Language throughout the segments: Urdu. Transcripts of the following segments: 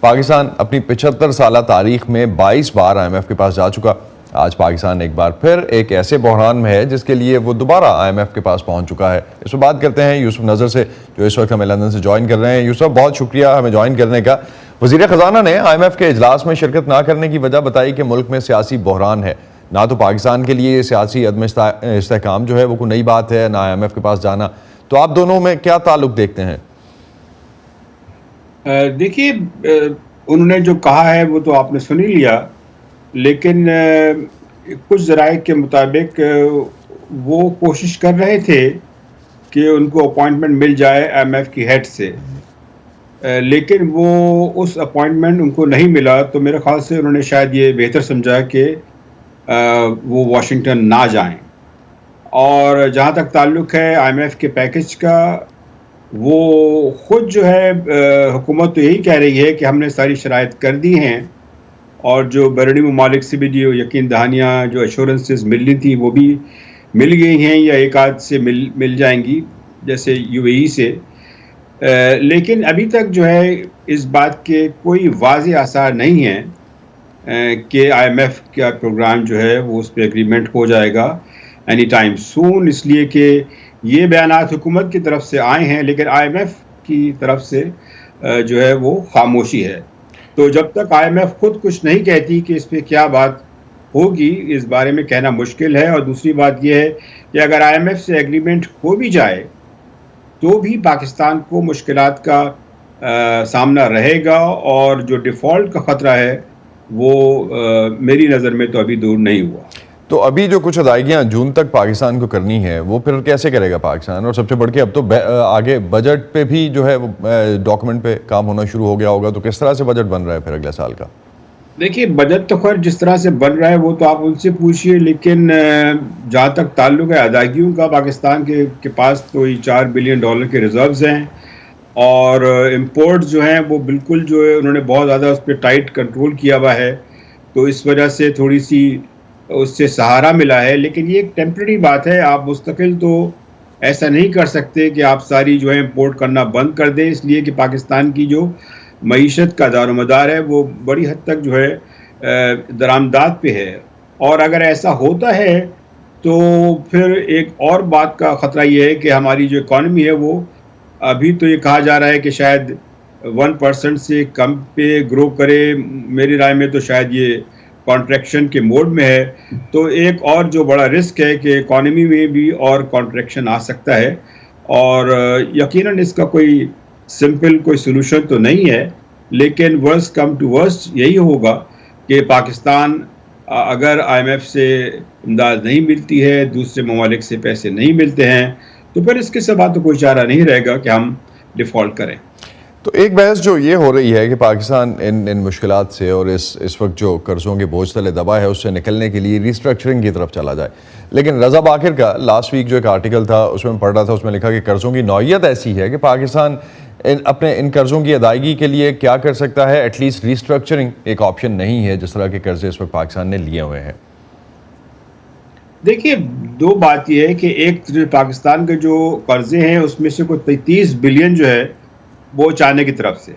پاکستان اپنی 75 سالہ تاریخ میں 22 بار آئی ایم ایف کے پاس جا چکا. آج پاکستان ایک بار پھر ایک ایسے بحران میں ہے جس کے لیے وہ دوبارہ آئی ایم ایف کے پاس پہنچ چکا ہے. اس پر بات کرتے ہیں یوسف نظر سے جو اس وقت ہمیں لندن سے جوائن کر رہے ہیں. یوسف بہت شکریہ ہمیں جوائن کرنے کا. وزیر خزانہ نے آئی ایم ایف کے اجلاس میں شرکت نہ کرنے کی وجہ بتائی کہ ملک میں سیاسی بحران ہے. نہ تو پاکستان کے لیے سیاسی عدم استحکام جو ہے وہ کوئی نئی بات ہے, نہ آئی ایم ایف کے پاس جانا. تو آپ دونوں میں کیا تعلق دیکھتے ہیں؟ دیکھیے انہوں نے جو کہا ہے وہ تو آپ نے سن ہی لیا, لیکن کچھ ذرائع کے مطابق وہ کوشش کر رہے تھے کہ ان کو اپوائنٹمنٹ مل جائے آئی ایم ایف کی ہیڈ سے, لیکن وہ اس اپوائنٹمنٹ ان کو نہیں ملا. تو میرے خیال سے انہوں نے شاید یہ بہتر سمجھا کہ وہ واشنگٹن نہ جائیں. اور جہاں تک تعلق ہے آئی ایم ایف کے پیکج کا, وہ خود جو ہے حکومت تو یہی کہہ رہی ہے کہ ہم نے ساری شرائط کر دی ہیں, اور جو بیرونی ممالک سے بھی جو یقین دہانیاں جو ایشورنسز ملنی تھی وہ بھی مل گئی ہیں, یا ایک آدھ سے مل جائیں گی جیسے یو اے ای سے. لیکن ابھی تک جو ہے اس بات کے کوئی واضح آثار نہیں ہیں کہ آئی ایم ایف کا پروگرام جو ہے وہ اس پہ ایگریمنٹ ہو جائے گا اینی ٹائم سون, اس لیے کہ یہ بیانات حکومت کی طرف سے آئے ہیں لیکن آئی ایم ایف کی طرف سے جو ہے وہ خاموشی ہے. تو جب تک آئی ایم ایف خود کچھ نہیں کہتی کہ اس پہ کیا بات ہوگی, اس بارے میں کہنا مشکل ہے. اور دوسری بات یہ ہے کہ اگر آئی ایم ایف سے ایگریمنٹ ہو بھی جائے تو بھی پاکستان کو مشکلات کا سامنا رہے گا, اور جو ڈیفالٹ کا خطرہ ہے وہ میری نظر میں تو ابھی دور نہیں ہوا. تو ابھی جو کچھ ادائیگیاں جون تک پاکستان کو کرنی ہے وہ پھر کیسے کرے گا پاکستان؟ اور سب سے بڑھ کے اب تو آگے بجٹ پہ بھی جو ہے وہ ڈاکومنٹ پہ کام ہونا شروع ہو گیا ہوگا, تو کس طرح سے بجٹ بن رہا ہے پھر اگلے سال کا؟ دیکھیے بجٹ تو خیر جس طرح سے بن رہا ہے وہ تو آپ ان سے پوچھیے, لیکن جہاں تک تعلق ہے ادائیگیوں کا, پاکستان کے پاس تو یہ $4 بلین کے ریزروز ہیں, اور امپورٹس جو ہیں وہ بالکل جو ہے انہوں نے بہت زیادہ اس پہ ٹائٹ کنٹرول کیا ہوا ہے, تو اس وجہ سے تھوڑی سی اس سے سہارا ملا ہے. لیکن یہ ایک ٹیمپرری بات ہے, آپ مستقل تو ایسا نہیں کر سکتے کہ آپ ساری جو ہے امپورٹ کرنا بند کر دیں, اس لیے کہ پاکستان کی جو معیشت کا دار و مدار ہے وہ بڑی حد تک جو ہے درآمدات پہ ہے. اور اگر ایسا ہوتا ہے تو پھر ایک اور بات کا خطرہ یہ ہے کہ ہماری جو اکانومی ہے وہ ابھی تو یہ کہا جا رہا ہے کہ شاید 1% سے کم پہ گرو کرے, میری رائے میں تو شاید یہ کانٹریکشن کے موڈ میں ہے. تو ایک اور جو بڑا رسک ہے کہ اکانومی میں بھی اور کانٹریکشن آ سکتا ہے, اور یقیناً اس کا کوئی سمپل کوئی سلوشن تو نہیں ہے, لیکن ورسٹ کم ٹو ورسٹ یہی ہوگا کہ پاکستان اگر آئی ایم ایف سے امداد نہیں ملتی ہے, دوسرے ممالک سے پیسے نہیں ملتے ہیں, تو پھر اس کے سوا تو کوئی چارہ نہیں رہے گا کہ ہم ڈیفالٹ کریں. تو ایک بحث جو یہ ہو رہی ہے کہ پاکستان ان مشکلات سے اور اس وقت جو قرضوں کے بوجھ تلے دبا ہے اس سے نکلنے کے لیے ریسٹرکچرنگ کی طرف چلا جائے. لیکن رضا باقر کا لاسٹ ویک جو ایک آرٹیکل تھا اس میں پڑھ رہا تھا, اس میں لکھا کہ قرضوں کی نوعیت ایسی ہے کہ پاکستان اپنے ان قرضوں کی ادائیگی کے لیے کیا کر سکتا ہے, ایٹ لیسٹ ریسٹرکچرنگ ایک آپشن نہیں ہے جس طرح کے قرضے اس وقت پاکستان نے لیے ہوئے ہیں. دیکھیے دو بات یہ ہے کہ ایک پاکستان کے جو قرضے ہیں اس میں سے کوئی 33 بلین جو ہے وہ چائنا کی طرف سے,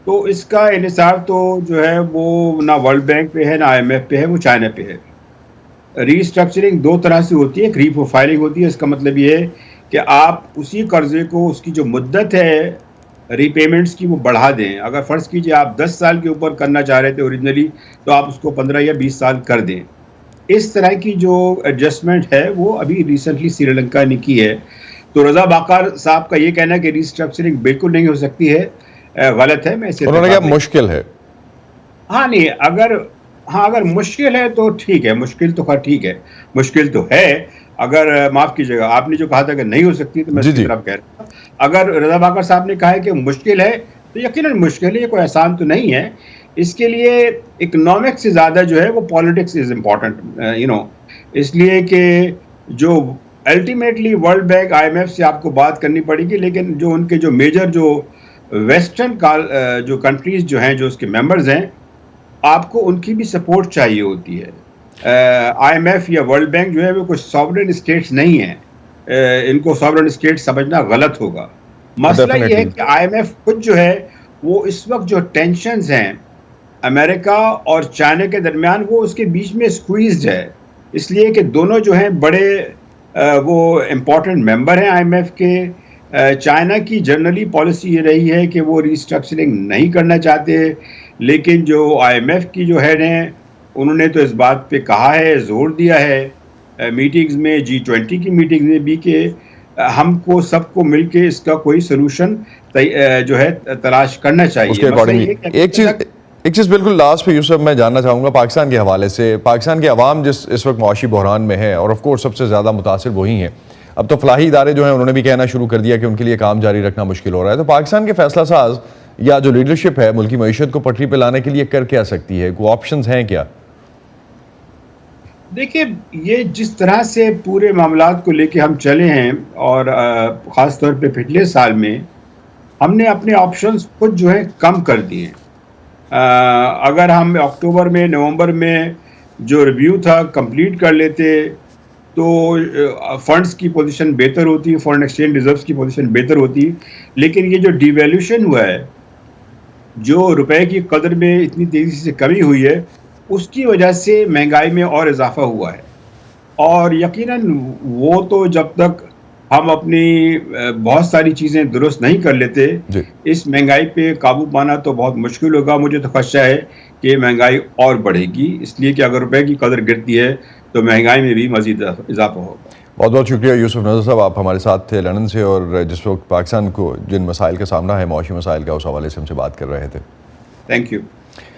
تو اس کا انحصار تو جو ہے وہ نہ ورلڈ بینک پہ ہے نہ آئی ایم ایف پہ ہے, وہ چائنا پہ ہے. ری اسٹرکچرنگ دو طرح سے ہوتی ہے, ایک ری پروفائلنگ ہوتی ہے, اس کا مطلب یہ ہے کہ آپ اسی قرضے کو اس کی جو مدت ہے ری پیمنٹس کی وہ بڑھا دیں. اگر فرض کیجئے آپ 10 سال کے اوپر کرنا چاہ رہے تھے اوریجنلی, تو آپ اس کو 15 یا 20 سال کر دیں. اس طرح کی جو ایڈجسٹمنٹ ہے وہ ابھی ریسنٹلی سری لنکا نے کی ہے. تو رضا باقر صاحب کا یہ کہنا ہے کہ ریسٹرکچرنگ بالکل نہیں ہو سکتی ہے, غلط ہے. میں اسے انہوں نے کہا مشکل ہے. ہاں نہیں, اگر مشکل ہے تو ٹھیک ہے, مشکل تو خیر ٹھیک ہے, مشکل تو ہے. اگر معاف کیجیے گا, آپ نے جو کہا تھا کہ نہیں ہو سکتی تو میں اس کی طرف کہہ رہا ہوں. اگر رضا باقر صاحب نے کہا ہے کہ مشکل ہے تو یقیناً مشکل ہے, یہ کوئی آسان تو نہیں ہے. اس کے لیے اکنامکس سے زیادہ جو ہے وہ پالیٹکس از امپورٹنٹ, اس لیے کہ جو ultimately World Bank I M F سے آپ کو بات کرنی پڑے گی, لیکن جو ان کے جو میجر جو ویسٹرن جو کنٹریز جو ہیں جو اس کے ممبرز ہیں, آپ کو ان کی بھی سپورٹ چاہیے ہوتی ہے. آئی ایم ایف یا ورلڈ بینک جو ہے وہ کچھ ساورن اسٹیٹس نہیں ہیں, ان کو ساورن اسٹیٹ سمجھنا غلط ہوگا. مسئلہ یہ ہے کہ آئی ایم ایف خود جو ہے وہ اس وقت جو ٹینشنز ہیں امریکہ اور چائنا کے درمیان وہ اس کے بیچ میں سکویزڈ ہے، اس لیے کہ دونوں جو ہیں بڑے وہ امپورٹنٹ ممبر ہیں آئی ایم ایف کے۔ چائنا کی جنرلی پالیسی یہ رہی ہے کہ وہ ریسٹرکچرنگ نہیں کرنا چاہتے، لیکن جو آئی ایم ایف کی جو ہیڈ ہیں انہوں نے تو اس بات پہ کہا ہے، زور دیا ہے میٹنگز میں، G20 کی میٹنگز میں بھی، کہ ہم کو سب کو مل کے اس کا کوئی سلوشن جو ہے تلاش کرنا اس چاہیے۔ کے مسئلہ اکارڈنگلی یہ ہے کہ ایک چیز بالکل لاسٹ پہ یوسف میں جاننا چاہوں گا پاکستان کے حوالے سے، پاکستان کے عوام جس اس وقت معاشی بحران میں ہے اور آف کورس سب سے زیادہ متاثر وہی ہیں، اب تو فلاحی ادارے جو ہیں انہوں نے بھی کہنا شروع کر دیا کہ ان کے لیے کام جاری رکھنا مشکل ہو رہا ہے، تو پاکستان کے فیصلہ ساز یا جو لیڈرشپ ہے ملکی معیشت کو پٹری پہ لانے کے لیے کر کیا سکتی ہے؟ کوئی آپشنز ہیں کیا؟ دیکھیں، یہ جس طرح سے پورے معاملات کو لے کے ہم چلے ہیں، اور خاص طور پہ پچھلے سال میں ہم نے اپنے آپشنز خود جو ہیں کم کر دیے ہیں۔ اگر ہم اکتوبر میں نومبر میں جو ریویو تھا کمپلیٹ کر لیتے تو فنڈز کی پوزیشن بہتر ہوتی، فورن ایکسچینج ریزروز کی پوزیشن بہتر ہوتی، لیکن یہ جو ڈی ویلیوشن ہوا ہے، جو روپے کی قدر میں اتنی تیزی سے کمی ہوئی ہے، اس کی وجہ سے مہنگائی میں اور اضافہ ہوا ہے، اور یقیناً وہ تو جب تک ہم اپنی بہت ساری چیزیں درست نہیں کر لیتے، جی اس مہنگائی پہ قابو پانا تو بہت مشکل ہوگا۔ مجھے تو خدشہ ہے کہ مہنگائی اور بڑھے گی، اس لیے کہ اگر روپے کی قدر گرتی ہے تو مہنگائی میں بھی مزید اضافہ ہوگا۔ بہت بہت شکریہ یوسف نظر صاحب، آپ ہمارے ساتھ تھے لندن سے، اور جس وقت پاکستان کو جن مسائل کا سامنا ہے، معاشی مسائل کا، اس حوالے سے ہم سے بات کر رہے تھے۔ Thank you.